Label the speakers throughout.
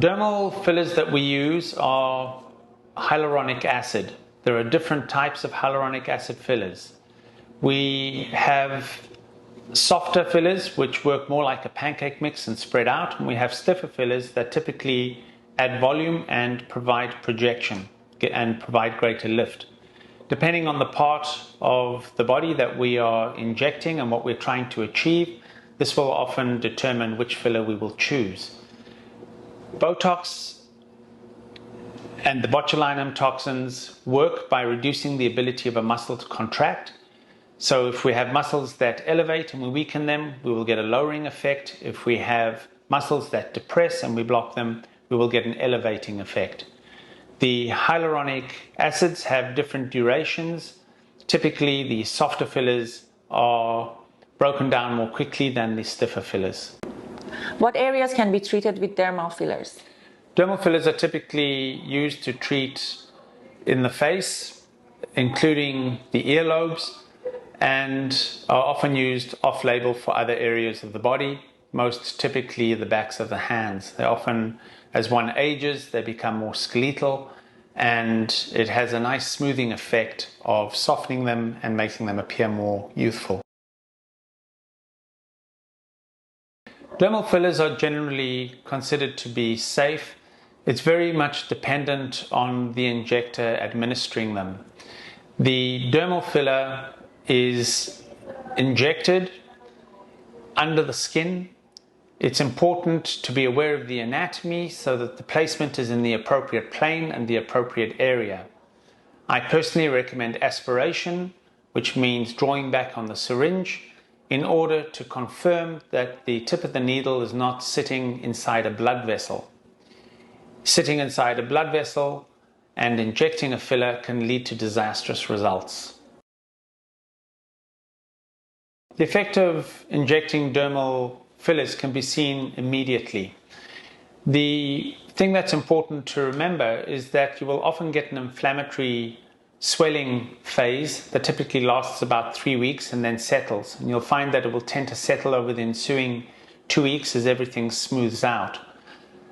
Speaker 1: Dermal fillers that we use are hyaluronic acid. There are different types of hyaluronic acid fillers. We have softer fillers which work more like a pancake mix and spread out, and we have stiffer fillers that typically add volume and provide projection and provide greater lift. Depending on the part of the body that we are injecting and what we're trying to achieve, this will often determine which filler we will choose. Botox and the botulinum toxins work by reducing the ability of a muscle to contract. So if we have muscles that elevate and we weaken them, we will get a lowering effect. If we have muscles that depress and we block them, we will get an elevating effect. The hyaluronic acids have different durations. Typically, the softer fillers are broken down more quickly than the stiffer fillers.
Speaker 2: What areas can be treated with dermal fillers?
Speaker 1: Dermal fillers are typically used to treat in the face, including the earlobes, and are often used off-label for other areas of the body, most typically the backs of the hands. They often, as one ages, they become more skeletal, and it has a nice smoothing effect of softening them and making them appear more youthful. Dermal fillers are generally considered to be safe. It's very much dependent on the injector administering them. The dermal filler is injected under the skin. It's important to be aware of the anatomy so that the placement is in the appropriate plane and the appropriate area. I personally recommend aspiration, which means drawing back on the syringe, in order to confirm that the tip of the needle is not sitting inside a blood vessel. Sitting inside a blood vessel and injecting a filler can lead to disastrous results. The effect of injecting dermal fillers can be seen immediately. The thing that's important to remember is that you will often get an inflammatory swelling phase that typically lasts about 3 weeks and then settles. And you'll find that it will tend to settle over the ensuing 2 weeks as everything smooths out.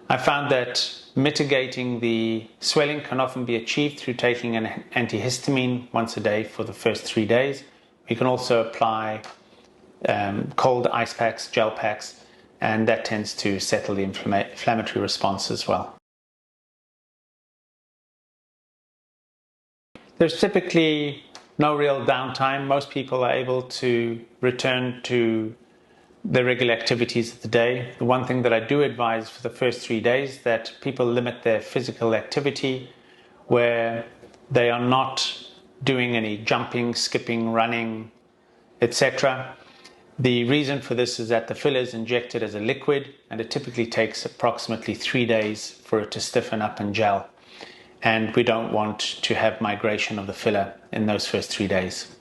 Speaker 1: I found that mitigating the swelling can often be achieved through taking an antihistamine once a day for the first 3 days. We can also apply cold ice packs, gel packs, and that tends to settle the inflammatory response as well. There's typically no real downtime. Most people are able to return to their regular activities of the day. The one thing that I do advise for the first 3 days that people limit their physical activity, where they are not doing any jumping, skipping, running, etc. The reason for this is that the filler is injected as a liquid, and it typically takes approximately 3 days for it to stiffen up and gel. And we don't want to have migration of the filler in those first 3 days.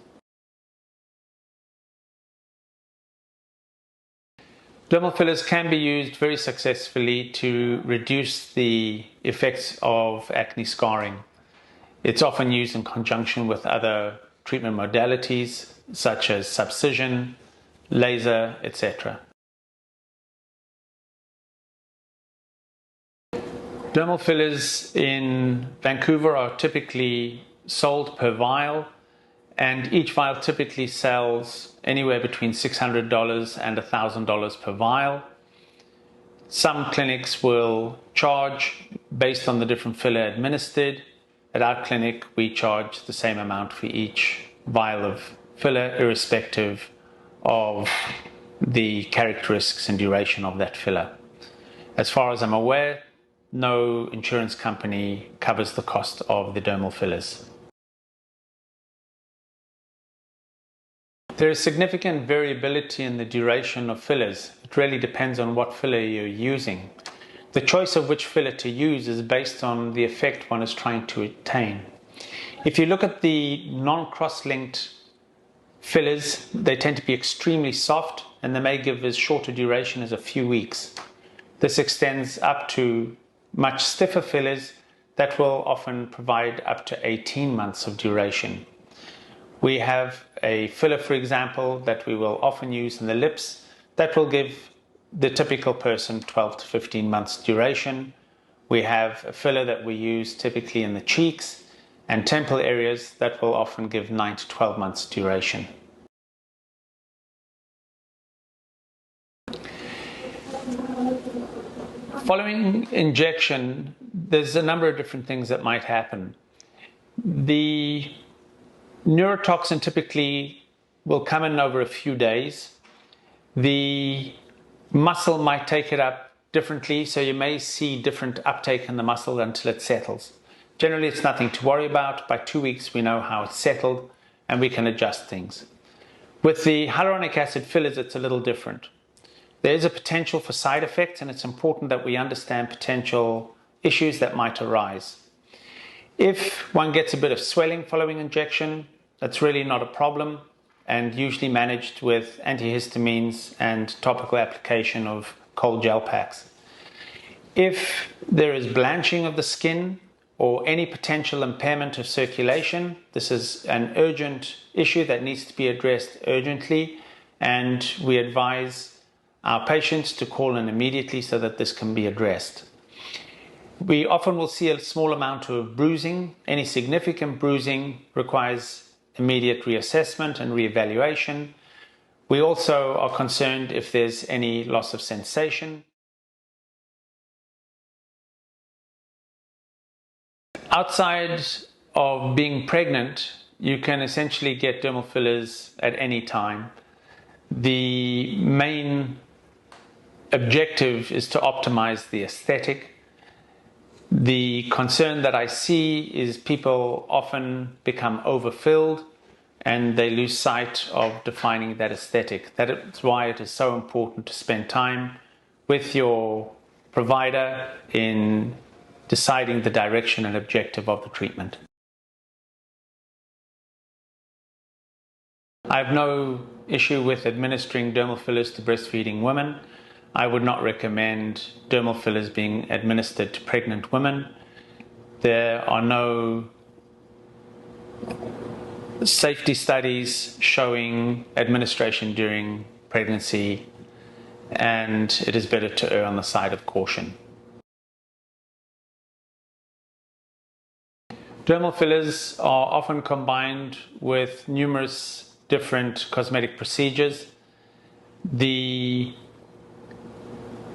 Speaker 1: Dermal fillers can be used very successfully to reduce the effects of acne scarring. It's often used in conjunction with other treatment modalities such as subcision, laser, etc. Dermal fillers in Vancouver are typically sold per vial, and each vial typically sells anywhere between $600 and $1,000 per vial. Some clinics will charge based on the different filler administered. At our clinic, we charge the same amount for each vial of filler, irrespective of the characteristics and duration of that filler. As far as I'm aware, no insurance company covers the cost of the dermal fillers. There is significant variability in the duration of fillers. It really depends on what filler you're using. The choice of which filler to use is based on the effect one is trying to attain. If you look at the non-cross-linked fillers, they tend to be extremely soft, and they may give as short a duration as a few weeks. This extends up to much stiffer fillers that will often provide up to 18 months of duration. We have a filler, for example, that we will often use in the lips that will give the typical person 12 to 15 months duration. We have a filler that we use typically in the cheeks and temple areas that will often give 9 to 12 months duration. Following injection, there's a number of different things that might happen. The neurotoxin typically will come in over a few days. The muscle might take it up differently, so you may see different uptake in the muscle until it settles. Generally, it's nothing to worry about. By 2 weeks, we know how it's settled and we can adjust things. With the hyaluronic acid fillers, it's a little different. There is a potential for side effects, and it's important that we understand potential issues that might arise. If one gets a bit of swelling following injection, that's really not a problem and usually managed with antihistamines and topical application of cold gel packs. If there is blanching of the skin or any potential impairment of circulation, this is an urgent issue that needs to be addressed urgently, and we advise our patients to call in immediately so that this can be addressed. We often will see a small amount of bruising. Any significant bruising requires immediate reassessment and reevaluation. We also are concerned if there's any loss of sensation. Outside of being pregnant, you can essentially get dermal fillers at any time. The main objective is to optimize the aesthetic. The concern that I see is people often become overfilled and they lose sight of defining that aesthetic. That is why it is so important to spend time with your provider in deciding the direction and objective of the treatment. I have no issue with administering dermal fillers to breastfeeding women. I would not recommend dermal fillers being administered to pregnant women. There are no safety studies showing administration during pregnancy, and it is better to err on the side of caution. Dermal fillers are often combined with numerous different cosmetic procedures. The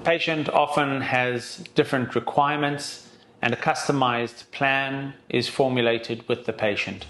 Speaker 1: patient often has different requirements, and a customized plan is formulated with the patient.